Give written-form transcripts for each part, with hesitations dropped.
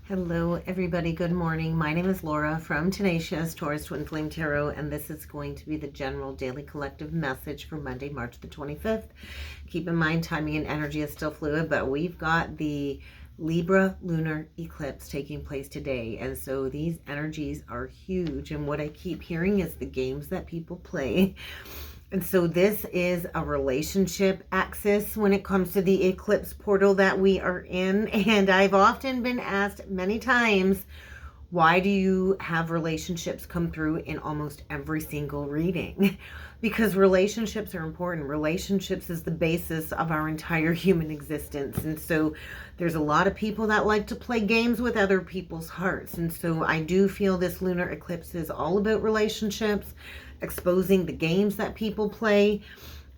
Hello, everybody. Good morning. My name is Laura from Tenacious Taurus Twin Flame Tarot, and this is going to be the general daily collective message for Monday, March the 25th. Keep in mind, timing and energy is still fluid, but we've got the Libra lunar eclipse taking place today, and so these energies are huge. And what I keep hearing is the games that people play. And so this is a relationship axis when it comes to the eclipse portal that we are in. And I've often been asked many times, why do you have relationships come through in almost every single reading? Because relationships are important. Relationships is the basis of our entire human existence. And so there's a lot of people that like to play games with other people's hearts. And so I do feel this lunar eclipse is all about relationships, exposing the games that people play,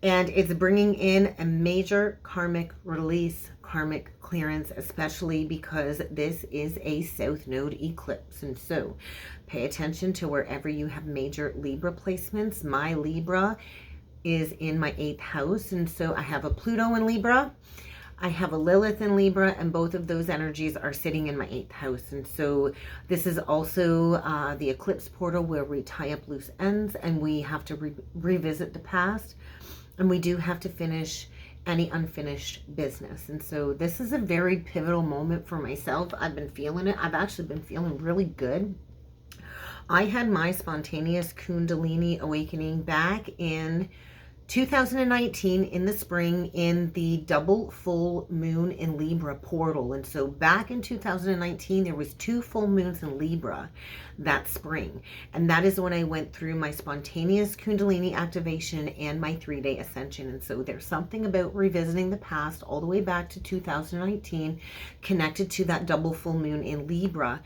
and it's bringing in a major karmic release, karmic clearance, especially because this is a south node eclipse. And so pay attention to wherever you have major Libra placements. My Libra is in my 8th house, and so I have a Pluto in Libra, I have a Lilith in Libra, and both of those energies are sitting in my 8th house. And so this is also the eclipse portal where we tie up loose ends and we have to revisit the past, and we do have to finish any unfinished business. And so this is a very pivotal moment for myself. I've been feeling it. I've actually been feeling really good. I had my spontaneous Kundalini awakening back in 2019 in the spring in the double full moon in Libra portal. And so back in 2019, there was 2 full moons in Libra that spring. And that is when I went through my spontaneous Kundalini activation and my 3-day ascension. And so there's something about revisiting the past all the way back to 2019 connected to that double full moon in Libra.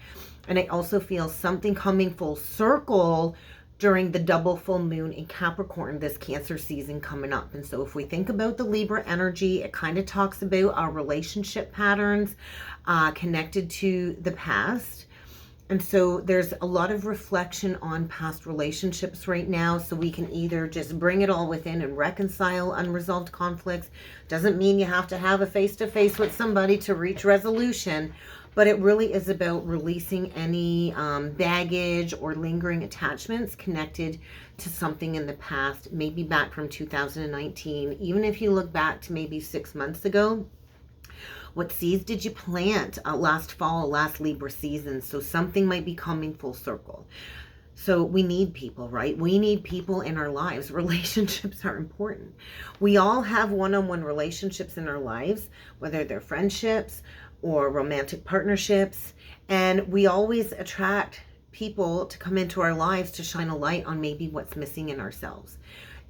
And I also feel something coming full circle during the double full moon in Capricorn, this Cancer season coming up. And so if we think about the Libra energy, it kind of talks about our relationship patterns connected to the past. And so there's a lot of reflection on past relationships right now. So we can either just bring it all within and reconcile unresolved conflicts. Doesn't mean you have to have a face-to-face with somebody to reach resolution, but it really is about releasing any baggage or lingering attachments connected to something in the past, maybe back from 2019. Even if you look back to maybe 6 months ago, what seeds did you plant last fall, last Libra season? So something might be coming full circle. So we need people, right? We need people in our lives. Relationships are important. We all have one-on-one relationships in our lives, whether they're friendships or romantic partnerships. And we always attract people to come into our lives to shine a light on maybe what's missing in ourselves.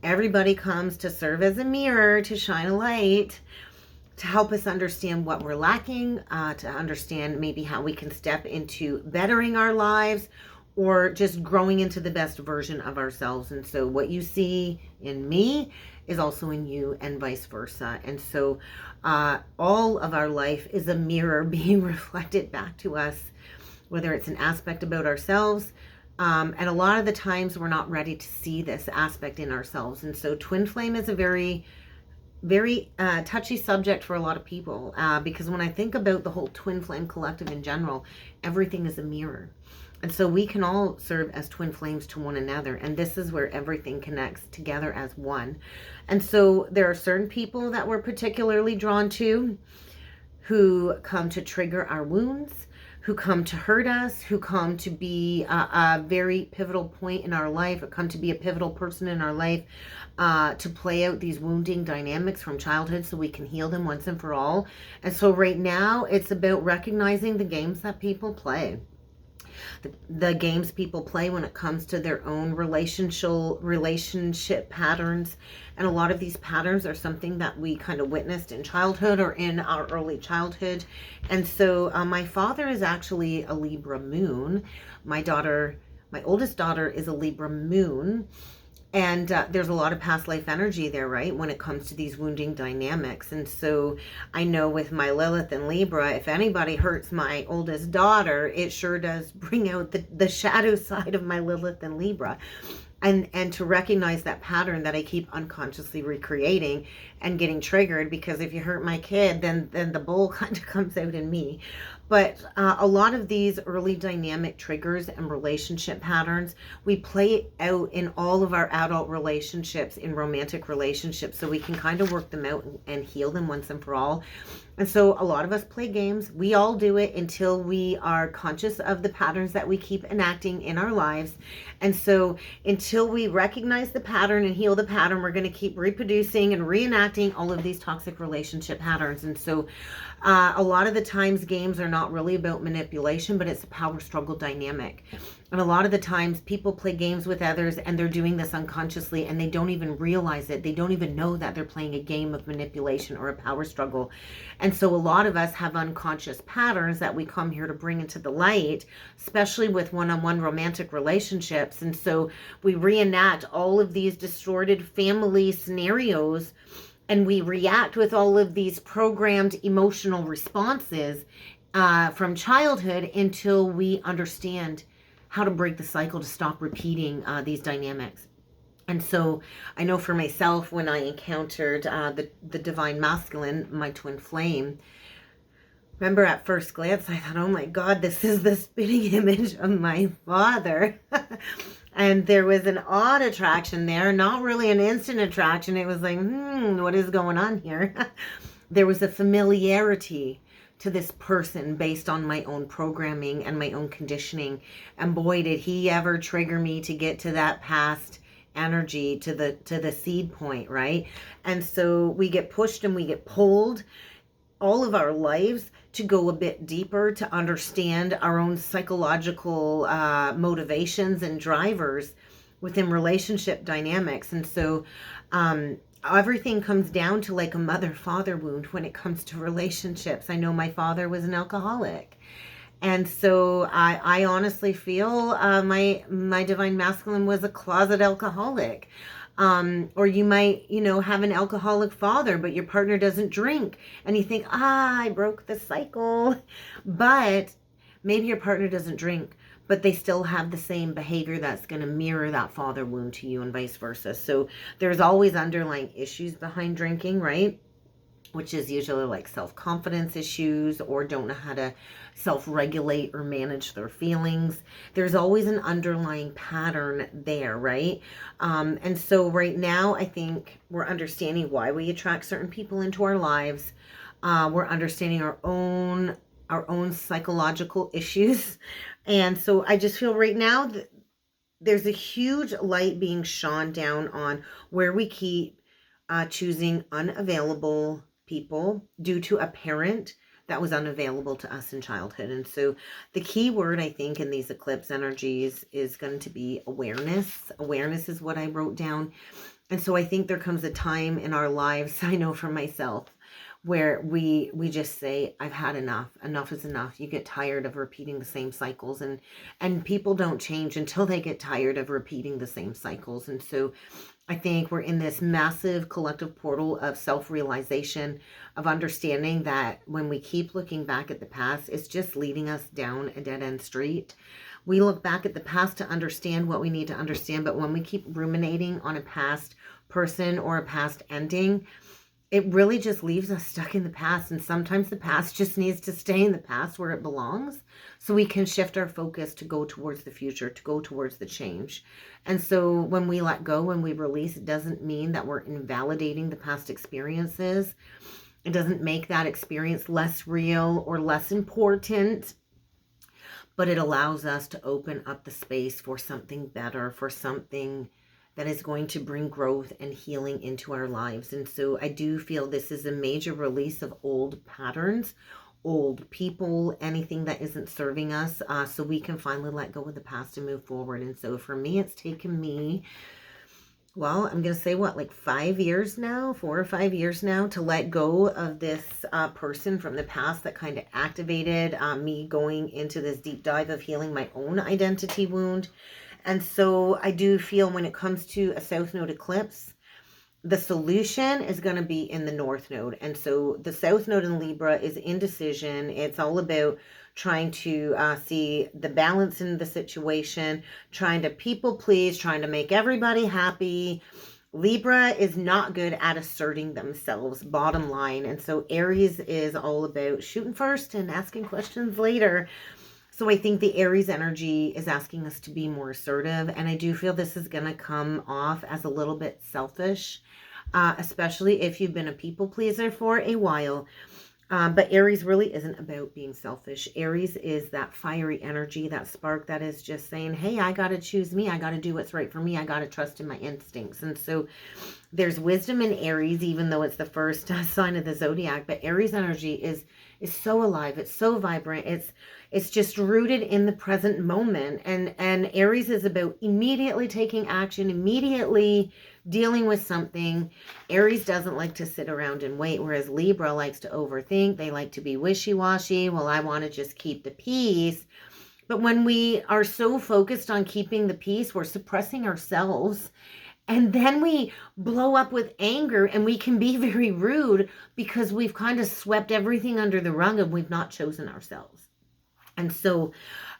Everybody comes to serve as a mirror, to shine a light, to help us understand what we're lacking, to understand maybe how we can step into bettering our lives or just growing into the best version of ourselves. And so what you see in me is also in you, and vice versa. And so all of our life is a mirror being reflected back to us, whether it's an aspect about ourselves. And a lot of the times we're not ready to see this aspect in ourselves. And so twin flame is a very touchy subject for a lot of people, because when I think about the whole twin flame collective in general, everything is a mirror. And so we can all serve as twin flames to one another. And this is where everything connects together as one. And so there are certain people that we're particularly drawn to who come to trigger our wounds, who come to hurt us, who come to be a very pivotal point in our life, or come to be a pivotal person in our life, to play out these wounding dynamics from childhood so we can heal them once and for all. And so right now it's about recognizing the games that people play. The games people play when it comes to their own relationship patterns. And a lot of these patterns are something that we kind of witnessed in childhood or in our early childhood. And so my father is actually a Libra moon. My oldest daughter is a Libra moon. And there's a lot of past life energy there, right, when it comes to these wounding dynamics. And so I know with my Lilith and Libra, if anybody hurts my oldest daughter, it sure does bring out the shadow side of my Lilith and Libra. and to recognize that pattern that I keep unconsciously recreating and getting triggered, because if you hurt my kid, then the bull kind of comes out in me. But a lot of these early dynamic triggers and relationship patterns, we play out in all of our adult relationships, in romantic relationships, so we can kind of work them out and heal them once and for all. And so a lot of us play games. We all do it until we are conscious of the patterns that we keep enacting in our lives. And so until we recognize the pattern and heal the pattern, we're going to keep reproducing and reenacting all of these toxic relationship patterns. And so a lot of the times games are not really about manipulation, but it's a power struggle dynamic. And a lot of the times people play games with others and they're doing this unconsciously and they don't even realize it. They don't even know that they're playing a game of manipulation or a power struggle. And so a lot of us have unconscious patterns that we come here to bring into the light, especially with one-on-one romantic relationships. And so we reenact all of these distorted family scenarios, and we react with all of these programmed emotional responses from childhood until we understand how to break the cycle, to stop repeating these dynamics. And so I know for myself, when I encountered the divine masculine, my twin flame, remember at first glance, I thought, oh my God, this is the spitting image of my father. And there was an odd attraction there, not really an instant attraction. It was like, what is going on here? There was a familiarity to this person based on my own programming and my own conditioning. And boy, did he ever trigger me to get to that past energy, to the seed point, right? And so we get pushed and we get pulled all of our lives to go a bit deeper, to understand our own psychological motivations and drivers within relationship dynamics. And so everything comes down to like a mother-father wound when it comes to relationships. I know my father was an alcoholic. And so I honestly feel my divine masculine was a closet alcoholic. Or you might, have an alcoholic father, but your partner doesn't drink. And you think, I broke the cycle. But maybe your partner doesn't drink, but they still have the same behavior that's going to mirror that father wound to you, and vice versa. So there's always underlying issues behind drinking, right? Which is usually like self-confidence issues, or don't know how to self-regulate or manage their feelings. There's always an underlying pattern there, right? And so right now, I think we're understanding why we attract certain people into our lives. We're understanding our own psychological issues. And so I just feel right now that there's a huge light being shone down on where we keep choosing unavailable people due to a parent that was unavailable to us in childhood. And so the key word, I think, in these eclipse energies is going to be awareness. Awareness is what I wrote down. And so I think there comes a time in our lives, I know for myself, where we just say, I've had enough. Enough is enough. You get tired of repeating the same cycles, and people don't change until they get tired of repeating the same cycles. And so I think we're in this massive collective portal of self-realization, of understanding that when we keep looking back at the past, it's just leading us down a dead-end street. We look back at the past to understand what we need to understand, but when we keep ruminating on a past person or a past ending, it really just leaves us stuck in the past. And sometimes the past just needs to stay in the past where it belongs, so we can shift our focus to go towards the future, to go towards the change. And so when we let go, when we release, it doesn't mean that we're invalidating the past experiences. It doesn't make that experience less real or less important, but it allows us to open up the space for something better, for something that is going to bring growth and healing into our lives. And so I do feel this is a major release of old patterns, old people, anything that isn't serving us, so we can finally let go of the past and move forward. And so for me, it's taken me, well, I'm going to say like 5 years now, 4 or 5 years now, to let go of this person from the past that kind of activated me going into this deep dive of healing my own identity wound. And so I do feel when it comes to a South Node eclipse, the solution is going to be in the North Node. And so the South Node in Libra is indecision. It's all about trying to see the balance in the situation, trying to people please, trying to make everybody happy. Libra is not good at asserting themselves, bottom line. And so Aries is all about shooting first and asking questions later. So I think the Aries energy is asking us to be more assertive. And I do feel this is going to come off as a little bit selfish, especially if you've been a people pleaser for a while. But Aries really isn't about being selfish. Aries is that fiery energy, that spark that is just saying, hey, I got to choose me. I got to do what's right for me. I got to trust in my instincts. And so there's wisdom in Aries, even though it's the first sign of the zodiac. But Aries energy is so alive. It's so vibrant. It's just rooted in the present moment. And Aries is about immediately taking action, immediately dealing with something. Aries doesn't like to sit around and wait, whereas Libra likes to overthink. They like to be wishy-washy. Well, I want to just keep the peace. But when we are so focused on keeping the peace, we're suppressing ourselves. And then we blow up with anger, and we can be very rude because we've kind of swept everything under the rug and we've not chosen ourselves. And so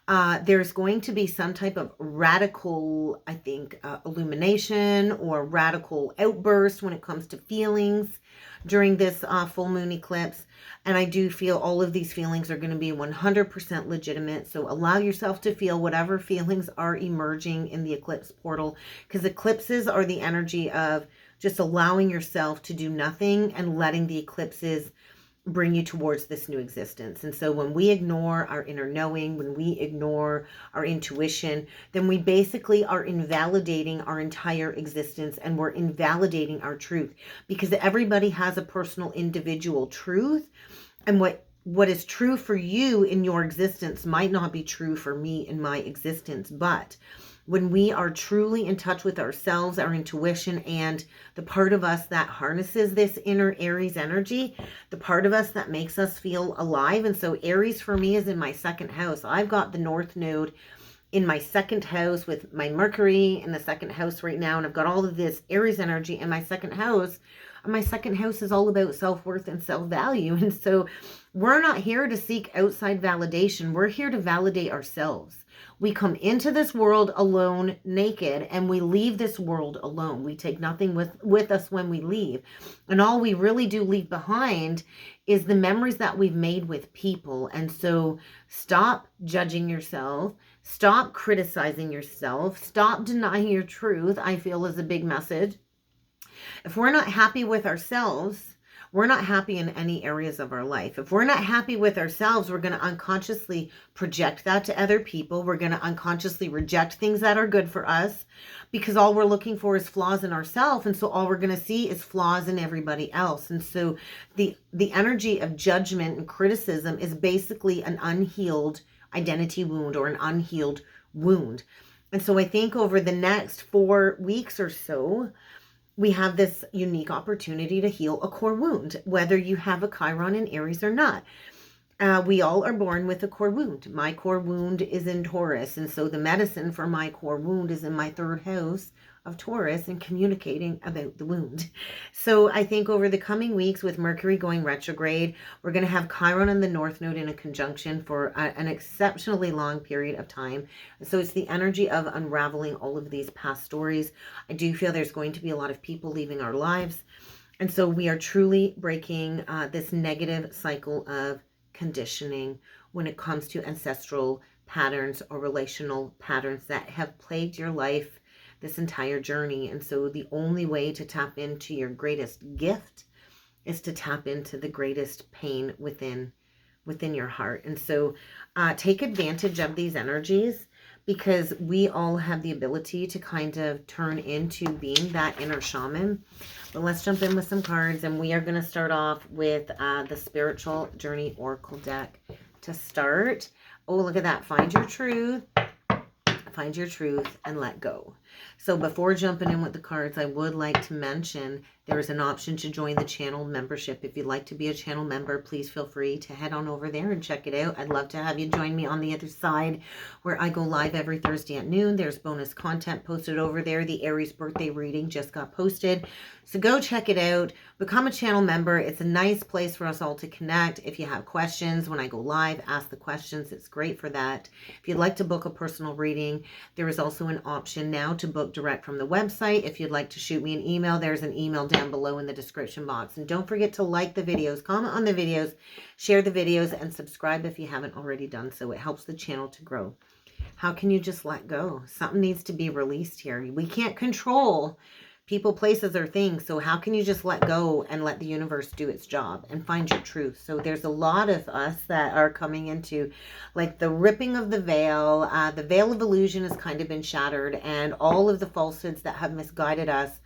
there's going to be some type of radical, I think, illumination or radical outburst when it comes to feelings during this full moon eclipse. And I do feel all of these feelings are going to be 100% legitimate. So allow yourself to feel whatever feelings are emerging in the eclipse portal, because eclipses are the energy of just allowing yourself to do nothing and letting the eclipses bring you towards this new existence. And so when we ignore our inner knowing, when we ignore our intuition, then we basically are invalidating our entire existence, and we're invalidating our truth, because everybody has a personal individual truth, and what is true for you in your existence might not be true for me in my existence. But when we are truly in touch with ourselves, our intuition, and the part of us that harnesses this inner Aries energy, the part of us that makes us feel alive. And so Aries for me is in my second house. I've got the North Node in my second house with my Mercury in the second house right now. And I've got all of this Aries energy in my second house. And my second house is all about self-worth and self-value. And so we're not here to seek outside validation. We're here to validate ourselves. We come into this world alone, naked, and we leave this world alone. We take nothing with us when we leave. And all we really do leave behind is the memories that we've made with people. And so stop judging yourself. Stop criticizing yourself. Stop denying your truth, I feel, is a big message. If we're not happy with ourselves, we're not happy in any areas of our life. If we're not happy with ourselves, we're going to unconsciously project that to other people. We're going to unconsciously reject things that are good for us, because all we're looking for is flaws in ourselves. And so all we're going to see is flaws in everybody else. And so the energy of judgment and criticism is basically an unhealed identity wound, or an unhealed wound. And so I think over the next 4 weeks or so, we have this unique opportunity to heal a core wound, whether you have a Chiron in Aries or not. We all are born with a core wound. My core wound is in Taurus. And so the medicine for my core wound is in my third house of Taurus and communicating about the wound. So I think over the coming weeks, with Mercury going retrograde, we're going to have Chiron and the North Node in a conjunction for an exceptionally long period of time. So it's the energy of unraveling all of these past stories. I do feel there's going to be a lot of people leaving our lives. And so we are truly breaking this negative cycle of conditioning when it comes to ancestral patterns or relational patterns that have plagued your life this entire journey. And so the only way to tap into your greatest gift is to tap into the greatest pain within your heart. And so take advantage of these energies, because we all have the ability to kind of turn into being that inner shaman. But let's jump in with some cards, and we are going to start off with the Spiritual Journey Oracle deck to start. Oh, look at that. Find your truth. Find your truth and let go. So before jumping in with the cards, I would like to mention There is an option to join the channel membership. If you'd like to be a channel member, please feel free to head on over there and check it out. I'd love to have you join me on the other side, where I go live every Thursday at noon. There's bonus content posted over there. The Aries birthday reading just got posted. So go check it out. Become a channel member. It's a nice place for us all to connect. If you have questions when I go live, ask the questions. It's great for that. If you'd like to book a personal reading, there is also an option now to book direct from the website. If you'd like to shoot me an email, there's an email down below in the description box. And don't forget to like the videos, comment on the videos, share the videos, and subscribe if you haven't already done so. It helps the channel to grow. How can you just let go? Something needs to be released here. We can't control people, places, or things. So how can you just let go and let the universe do its job and find your truth? So there's a lot of us that are coming into like the ripping of the veil. The veil of illusion has kind of been shattered, and all of the falsehoods that have misguided us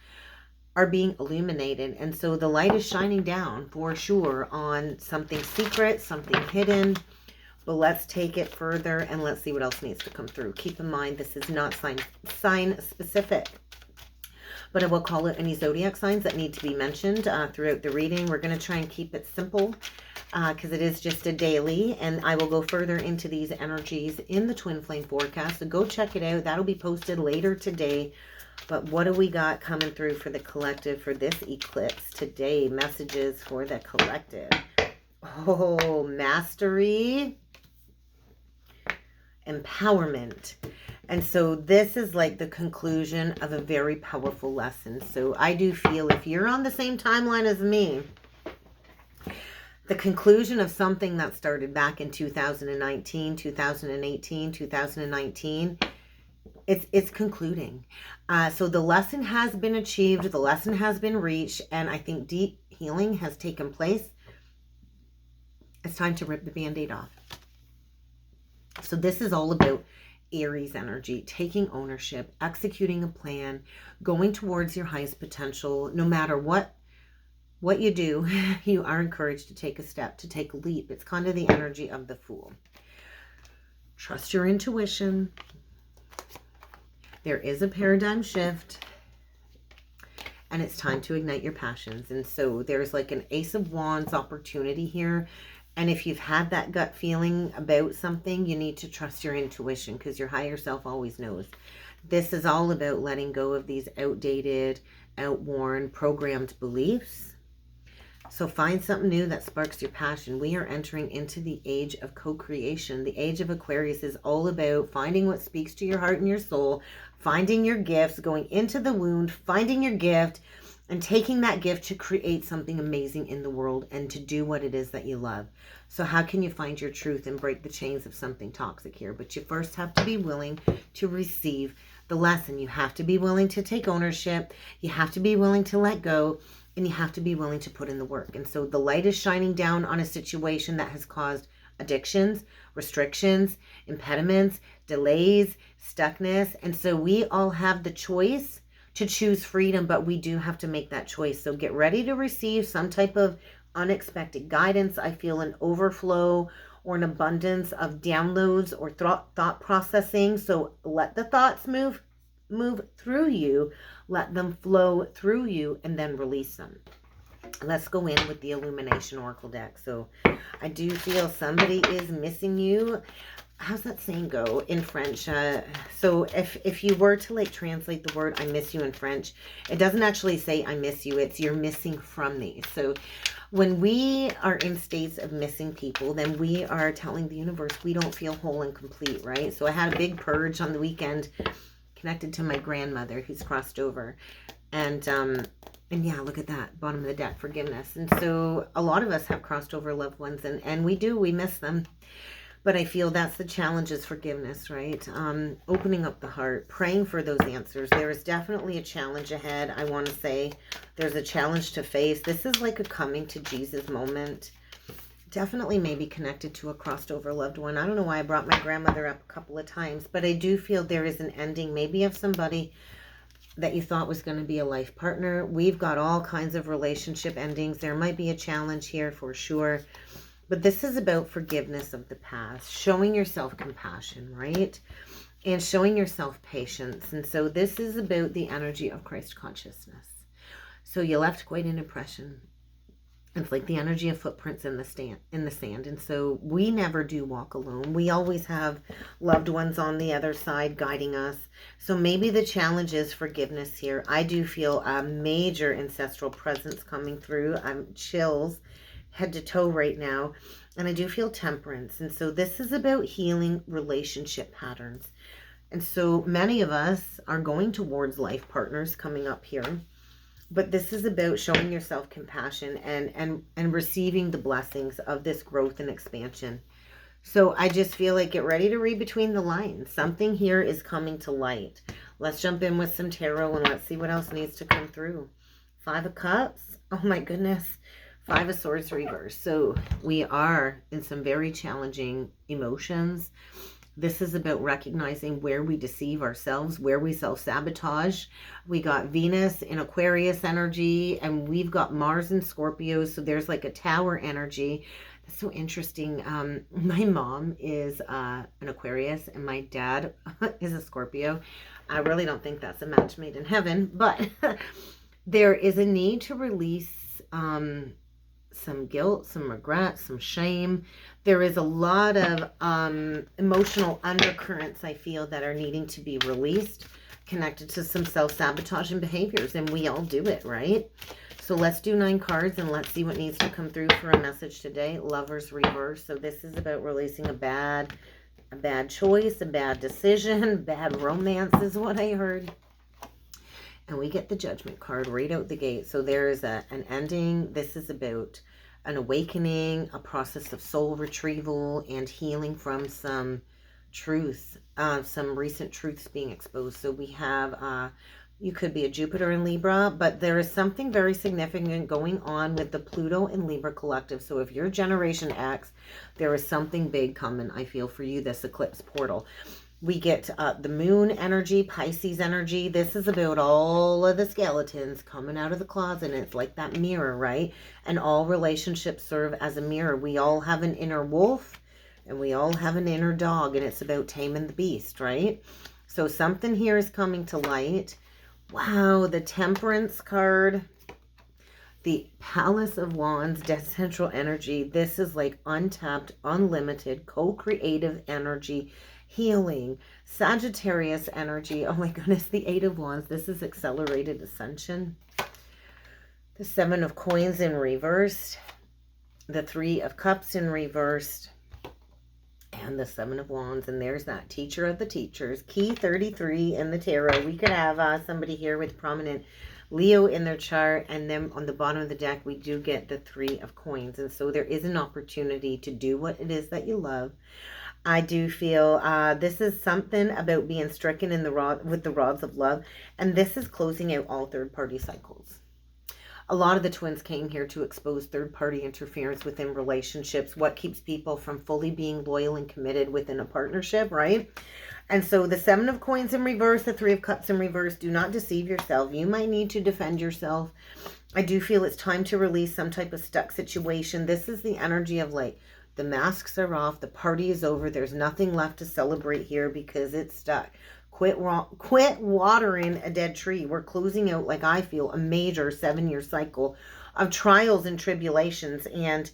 are being illuminated. And so the light is shining down for sure on something secret, something hidden. But let's take it further and let's see what else needs to come through. Keep in mind, this is not sign specific, but I will call it any zodiac signs that need to be mentioned throughout the reading. We're going to try and keep it simple because it is just a daily, and I will go further into these energies in the Twin Flame forecast. So go check it out. That'll be posted later today. But what do we got coming through for the collective for this eclipse today? Messages for the collective. Oh, mastery, empowerment. And so this is like the conclusion of a very powerful lesson. So I do feel if you're on the same timeline as me, the conclusion of something that started back in 2019, 2018, 2019, it's concluding. So the lesson has been achieved. The lesson has been reached. And I think deep healing has taken place. It's time to rip the Band-Aid off. So this is all about Aries energy, taking ownership, executing a plan, going towards your highest potential. No matter what you do, you are encouraged to take a step, to take a leap. It's kind of the energy of the Fool. Trust your intuition. There is a paradigm shift, and it's time to ignite your passions. And so there's like an Ace of Wands opportunity here. And if you've had that gut feeling about something, you need to trust your intuition, because your higher self always knows. This is all about letting go of these outdated, outworn, programmed beliefs. So find something new that sparks your passion. We are entering into the age of co-creation. The age of Aquarius is all about finding what speaks to your heart and your soul, finding your gifts, going into the wound, finding your gift, and taking that gift to create something amazing in the world and to do what it is that you love. So how can you find your truth and break the chains of something toxic here? But you first have to be willing to receive the lesson. You have to be willing to take ownership. You have to be willing to let go. And you have to be willing to put in the work. And so the light is shining down on a situation that has caused addictions, restrictions, impediments, delays, stuckness. And so we all have the choice to choose freedom, but we do have to make that choice. So get ready to receive some type of unexpected guidance. I feel an overflow or an abundance of downloads or thought processing. So let the thoughts move through you, let them flow through you, and then release them. Let's go in with the Illumination Oracle deck. So I do feel somebody is missing you. How's that saying go in French? So if you were to like translate the word I miss you in French, it doesn't actually say I miss you. It's you're missing from me. So when we are in states of missing people, then we are telling the universe we don't feel whole and complete, right? So I had a big purge on the weekend connected to my grandmother who's crossed over. And yeah, look at that, bottom of the deck, forgiveness. And so a lot of us have crossed over loved ones, and we miss them. But I feel that's the challenge, is forgiveness, right? Opening up the heart, praying for those answers. There is definitely a challenge ahead, I want to say. There's a challenge to face. This is like a coming to Jesus moment. Definitely maybe connected to a crossed over loved one. I don't know why I brought my grandmother up a couple of times, but I do feel there is an ending, maybe of somebody that you thought was going to be a life partner. We've got all kinds of relationship endings. There might be a challenge here for sure. But this is about forgiveness of the past, showing yourself compassion, right? And showing yourself patience. And so this is about the energy of Christ consciousness. So you left quite an impression. It's like the energy of footprints in the sand. And so we never do walk alone. We always have loved ones on the other side guiding us. So maybe the challenge is forgiveness here. I do feel a major ancestral presence coming through. I'm chills head to toe right now. And I do feel temperance. And so this is about healing relationship patterns. And so many of us are going towards life partners coming up here. But this is about showing yourself compassion and receiving the blessings of this growth and expansion. So I just feel like get ready to read between the lines. Something here is coming to light. Let's jump in with some tarot and let's see what else needs to come through. 5 of Cups. Oh my goodness. 5 of Swords reversed. So we are in some very challenging emotions. This is about recognizing where we deceive ourselves, where we self-sabotage. We got Venus in Aquarius energy, and we've got Mars in Scorpio, so there's like a tower energy. That's so interesting. My mom is an Aquarius, and my dad is a Scorpio. I really don't think that's a match made in heaven, but there is a need to release some guilt, some regret, some shame. There is a lot of emotional undercurrents, I feel, that are needing to be released, connected to some self-sabotaging behaviors, and we all do it, right? So let's do 9 cards and let's see what needs to come through for a message today. Lovers reverse. So this is about releasing a bad choice, a bad decision, bad romance is what I heard. And we get the Judgment card right out the gate. So there is an ending. This is about an awakening, a process of soul retrieval and healing from some truth, some recent truths being exposed. So we have, you could be a Jupiter in Libra, but there is something very significant going on with the Pluto and Libra collective. So if you're Generation X, there is something big coming, I feel, for you, this eclipse portal. We get the moon energy, Pisces energy. This is about all of the skeletons coming out of the closet. And it's like that mirror, right? And all relationships serve as a mirror. We all have an inner wolf and we all have an inner dog. And it's about taming the beast, right? So something here is coming to light. Wow, the Temperance card. The Palace of Wands, Death Central energy. This is like untapped, unlimited, co-creative energy. Healing, Sagittarius energy. Oh my goodness, the 8 of Wands. This is accelerated ascension. The 7 of Coins in reversed. The 3 of Cups in reversed. And the 7 of Wands. And there's that Teacher of the Teachers. Key 33 in the tarot. We could have somebody here with prominent Leo in their chart. And then on the bottom of the deck, we do get the 3 of Coins. And so there is an opportunity to do what it is that you love. I do feel this is something about being stricken in with the rods of love. And this is closing out all third-party cycles. A lot of the twins came here to expose third-party interference within relationships. What keeps people from fully being loyal and committed within a partnership, right? And so the 7 of Coins in reverse, the 3 of Cups in reverse. Do not deceive yourself. You might need to defend yourself. I do feel it's time to release some type of stuck situation. This is the energy of like, the masks are off. The party is over. There's nothing left to celebrate here because it's stuck. Quit watering a dead tree. We're closing out, like I feel, a major 7-year cycle of trials and tribulations. And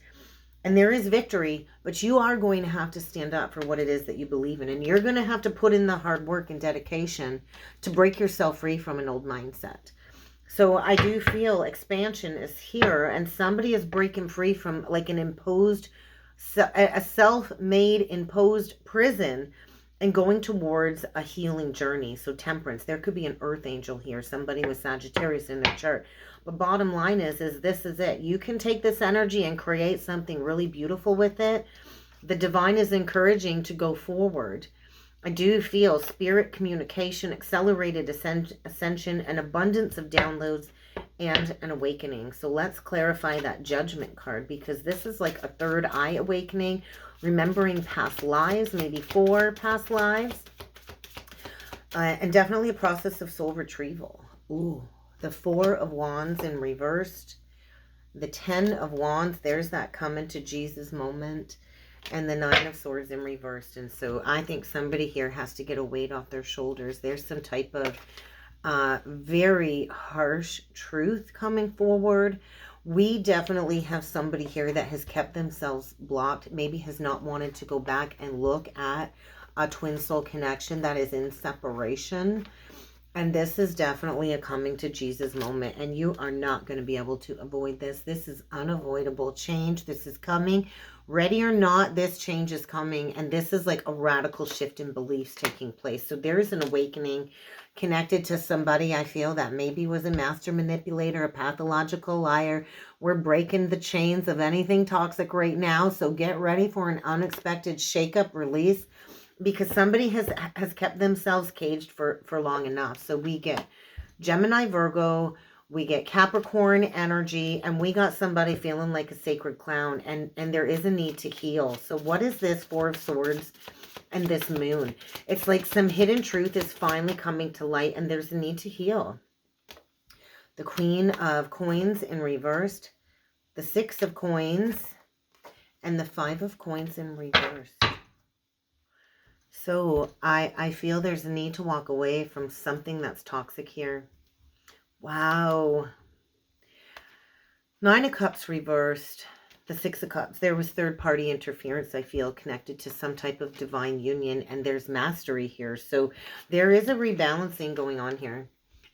there is victory, but you are going to have to stand up for what it is that you believe in. And you're going to have to put in the hard work and dedication to break yourself free from an old mindset. So I do feel expansion is here and somebody is breaking free from like an imposed, a self-made imposed prison and going towards a healing journey. So Temperance, there could be an earth angel here, somebody with Sagittarius in their chart. But bottom line is this is it. You can take this energy and create something really beautiful with it. The divine is encouraging to go forward. I do feel spirit communication, accelerated ascension, an abundance of downloads, and an awakening. So let's clarify that Judgment card because this is like a third eye awakening, remembering past lives, maybe 4 past lives, and definitely a process of soul retrieval. Ooh, the 4 of Wands in reversed, the 10 of Wands, there's that coming to Jesus moment, and the 9 of Swords in reversed. And so I think somebody here has to get a weight off their shoulders. There's some type of very harsh truth coming forward. We definitely have somebody here that has kept themselves blocked, maybe has not wanted to go back and look at a twin soul connection that is in separation. And this is definitely a coming to Jesus moment, and you are not going to be able to avoid this. This is unavoidable change. This is coming. Ready or not, this change is coming, and this is like a radical shift in beliefs taking place. So there is an awakening connected to somebody, I feel, that maybe was a master manipulator, a pathological liar. We're breaking the chains of anything toxic right now, so get ready for an unexpected shakeup release, because somebody has kept themselves caged for long enough. So we get Gemini, Virgo, we get Capricorn energy, and we got somebody feeling like a sacred clown, and there is a need to heal. So what is this Four of Swords and this moon? It's like some hidden truth is finally coming to light, and there's a need to heal. The Queen of Coins in reversed, the Six of Coins, and the Five of Coins in reverse. So I feel there's a need to walk away from something that's toxic here. Wow. Nine of Cups reversed. The Six of Cups. There was third-party interference, I feel, connected to some type of divine union. And there's mastery here. So there is a rebalancing going on here.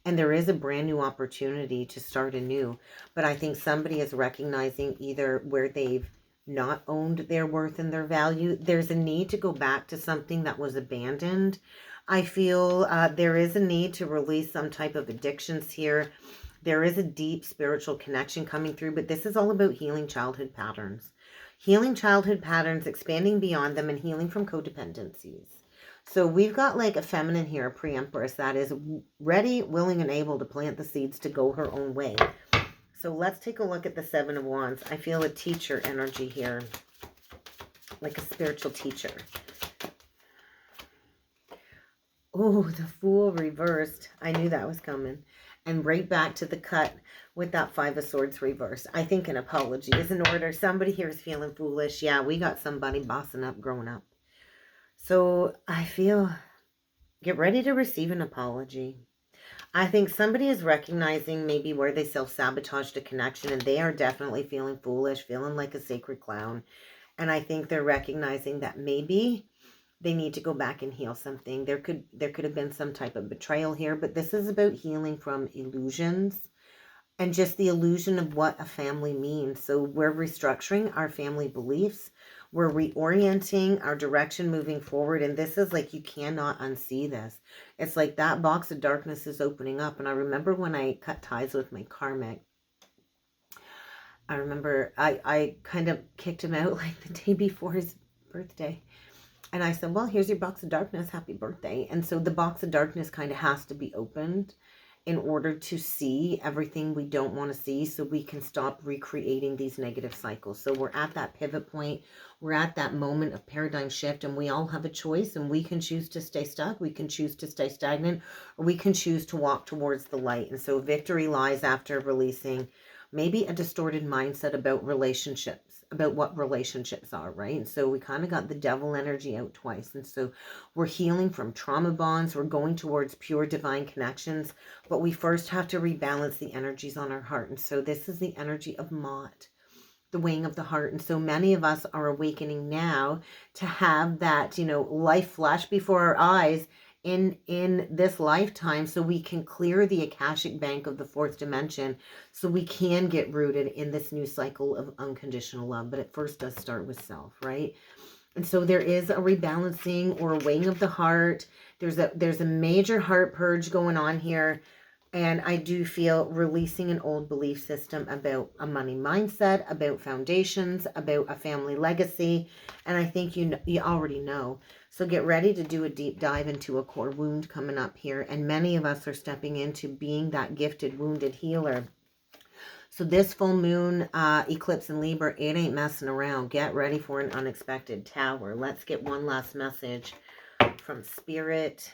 And there is a brand new opportunity to start anew. But I think somebody is recognizing either where they've not owned their worth and their value. There's a need to go back to something that was abandoned. I feel there is a need to release some type of addictions here. There is a deep spiritual connection coming through, but this is all about healing childhood patterns. Healing childhood patterns, expanding beyond them, and healing from codependencies. So we've got like a feminine here, a pre-empress, that is ready, willing, and able to plant the seeds to go her own way. So let's take a look at the Seven of Wands. I feel a teacher energy here, like a spiritual teacher. Oh, the Fool reversed. I knew that was coming. And right back to the cut with that Five of Swords reversed. I think an apology is in order. Somebody here is feeling foolish. Yeah, we got somebody bossing up, growing up. So I feel, get ready to receive an apology. I think somebody is recognizing maybe where they self-sabotaged a connection, and they are definitely feeling foolish, feeling like a sacred clown. And I think they're recognizing that maybe they need to go back and heal something. There could have been some type of betrayal here, but this is about healing from illusions and just the illusion of what a family means. So we're restructuring our family beliefs. We're reorienting our direction moving forward. And this is like, you cannot unsee this. It's like that box of darkness is opening up. And I remember when I cut ties with my karmic, I remember I kind of kicked him out like the day before his birthday. And I said, well, here's your box of darkness. Happy birthday. And so the box of darkness kind of has to be opened in order to see everything we don't want to see, so we can stop recreating these negative cycles. So we're at that pivot point. We're at that moment of paradigm shift, and we all have a choice, and we can choose to stay stuck. We can choose to stay stagnant, or we can choose to walk towards the light. And so victory lies after releasing maybe a distorted mindset about relationships, about what relationships are, right? And so we kind of got the devil energy out twice. And so we're healing from trauma bonds. We're going towards pure divine connections. But we first have to rebalance the energies on our heart. And so this is the energy of Mott, the weighing of the heart. And so many of us are awakening now to have that, you know, life flash before our eyes in this lifetime, so we can clear the Akashic bank of the fourth dimension, so we can get rooted in this new cycle of unconditional love. But it first does start with self, right? And so there is a rebalancing or a weighing of the heart. There's a major heart purge going on here. And I do feel releasing an old belief system about a money mindset, about foundations, about a family legacy. And I think you already know. So get ready to do a deep dive into a core wound coming up here. And many of us are stepping into being that gifted wounded healer. So this full moon eclipse in Libra, it ain't messing around. Get ready for an unexpected Tower. Let's get one last message from Spirit.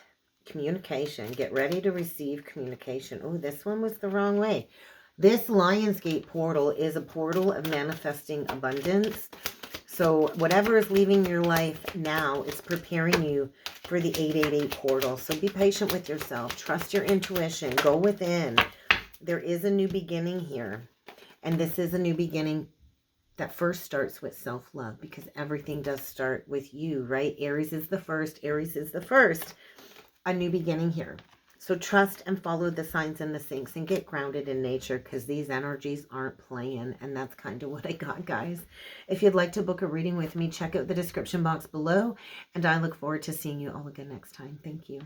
Communication. Get ready to receive communication. Oh, this one was the wrong way. This Lionsgate portal is a portal of manifesting abundance. So whatever is leaving your life now is preparing you for the 888 portal. So be patient with yourself. Trust your intuition. Go within. There is a new beginning here. And this is a new beginning that first starts with self-love, because everything does start with you, right? Aries is the first. Aries is the first. A new beginning here. So trust and follow the signs and the syncs and get grounded in nature, because these energies aren't playing. And that's kind of what I got, guys. If you'd like to book a reading with me, check out the description box below. And I look forward to seeing you all again next time. Thank you.